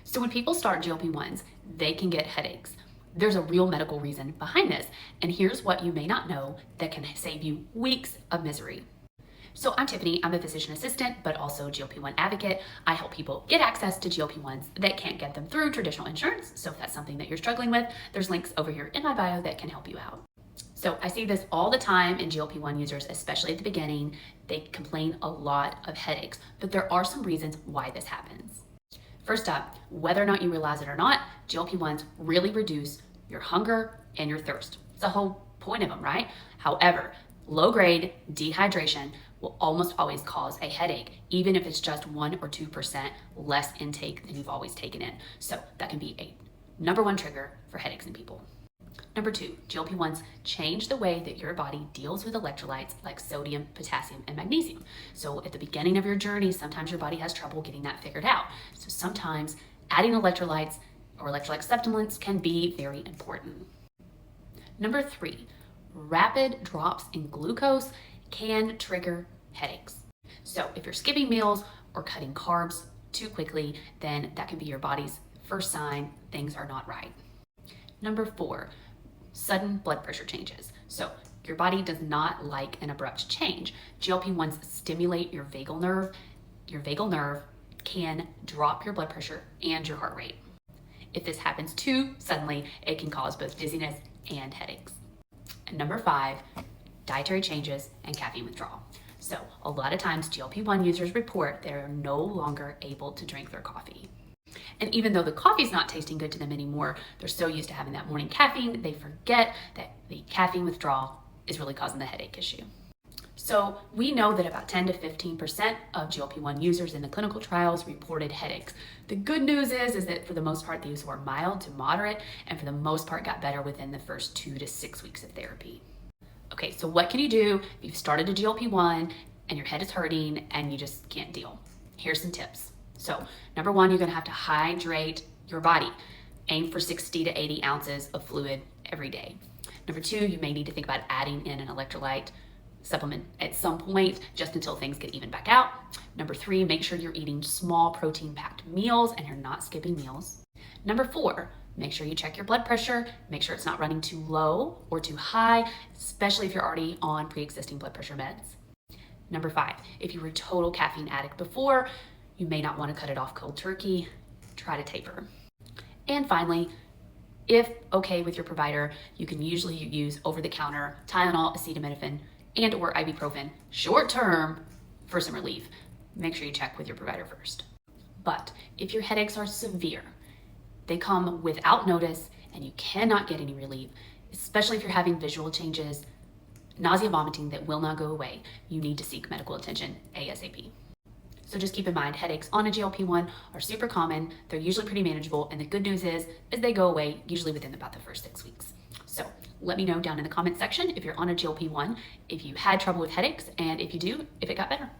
So when people start GLP-1s, they can get headaches. There's a real medical reason behind this, and here's what you may not know that can save you weeks of misery. So I'm Tiffany, I'm a physician assistant, but also GLP-1 advocate. I help people get access to GLP-1s that can't get them through traditional insurance. So if that's something that you're struggling with, there's links over here in my bio that can help you out. So I see this all the time in GLP-1 users, especially at the beginning. They complain a lot of headaches, but there are some reasons why this happens. First up, whether or not you realize it or not, GLP-1s really reduce your hunger and your thirst. It's the whole point of them, right? However, low-grade dehydration will almost always cause a headache, even if it's just 1 or 2% less intake than you've always taken in. So that can be a number one trigger for headaches in people. Number 2, GLP-1s change the way that your body deals with electrolytes like sodium, potassium, and magnesium. So at the beginning of your journey, sometimes your body has trouble getting that figured out. So sometimes adding electrolytes or electrolyte supplements can be very important. Number 3, rapid drops in glucose can trigger headaches. So if you're skipping meals or cutting carbs too quickly, then that can be your body's first sign things are not right. Number 4, sudden blood pressure changes. So your body does not like an abrupt change. GLP-1s stimulate your vagal nerve. Your vagal nerve can drop your blood pressure and your heart rate. If this happens too suddenly, it can cause both dizziness and headaches. And number 5, dietary changes and caffeine withdrawal. So a lot of times GLP-1 users report they're no longer able to drink their coffee. And even though the coffee's not tasting good to them anymore, they're so used to having that morning caffeine, they forget that the caffeine withdrawal is really causing the headache issue. So we know that about 10 to 15% of GLP-1 users in the clinical trials reported headaches. The good news is that for the most part, these were mild to moderate, and for the most part got better within the first 2 to 6 weeks of therapy. Okay, so what can you do if you've started a GLP-1 and your head is hurting and you just can't deal? Here's some tips. So number 1, you're gonna have to hydrate your body. Aim for 60 to 80 ounces of fluid every day. Number 2, you may need to think about adding in an electrolyte supplement at some point, just until things get even back out. Number 3, make sure you're eating small protein-packed meals and you're not skipping meals. Number 4, make sure you check your blood pressure. Make sure it's not running too low or too high, especially if you're already on pre-existing blood pressure meds. Number 5, if you were a total caffeine addict before, you may not want to cut it off cold turkey. Try to taper. And finally, if okay with your provider, you can usually use over-the-counter Tylenol, acetaminophen, and or ibuprofen short-term for some relief. Make sure you check with your provider first. But if your headaches are severe, they come without notice and you cannot get any relief, especially if you're having visual changes, nausea, vomiting that will not go away, you need to seek medical attention ASAP. So just keep in mind, headaches on a GLP-1 are super common. They're usually pretty manageable, and the good news is they go away usually within about the first 6 weeks. So let me know down in the comment section if you're on a GLP-1, if you had trouble with headaches, and if you do, if it got better.